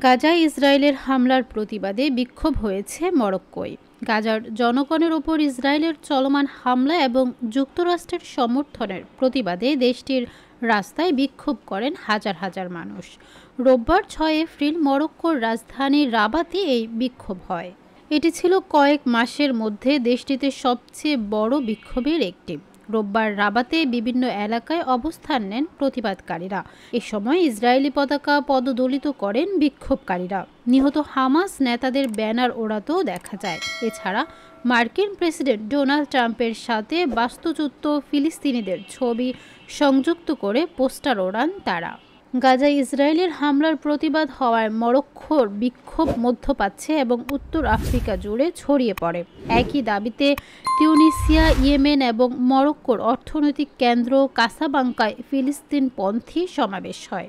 গাজায় ইসরায়েলের হামলার প্রতিবাদে বিক্ষোভ হয়েছে মরক্কোয়। গাজার জনগণের ওপর ইসরায়েলের চলমান হামলা এবং যুক্তরাষ্ট্রের সমর্থনের প্রতিবাদে দেশটির রাস্তায় বিক্ষোভ করেন হাজার হাজার মানুষ। রোববার ৬ এপ্রিল মরক্কোর রাজধানী রাবাতে এই বিক্ষোভ হয়। এটি ছিল কয়েক মাসের মধ্যে দেশটিতে সবচেয়ে বড় বিক্ষোভের একটি। রোববার রাবাতে বিভিন্ন এলাকায় অবস্থান নেন প্রতিবাদকারীরা। এ সময় ইসরায়েলি পতাকা পদদলিত করেন বিক্ষোভকারীরা। নিহত হামাস নেতাদের ব্যানার ওড়াতেও দেখা যায়। এছাড়া মার্কিন প্রেসিডেন্ট ডোনাল্ড ট্রাম্পের সাথে বাস্তুচ্যুত ফিলিস্তিনিদের ছবি সংযুক্ত করে পোস্টার ওড়ান তারা। গাজায় ইসরায়েলের হামলার প্রতিবাদ হওয়ায় মরক্কোর বিক্ষোভ মধ্যপ্রাচ্যে এবং উত্তর আফ্রিকা জুড়ে ছড়িয়ে পড়ে। একই দাবিতে তিউনিসিয়া, ইয়েমেন এবং মরক্কোর অর্থনৈতিক কেন্দ্র কাসাব্লাঙ্কায় ফিলিস্তিনপন্থী সমাবেশ হয়।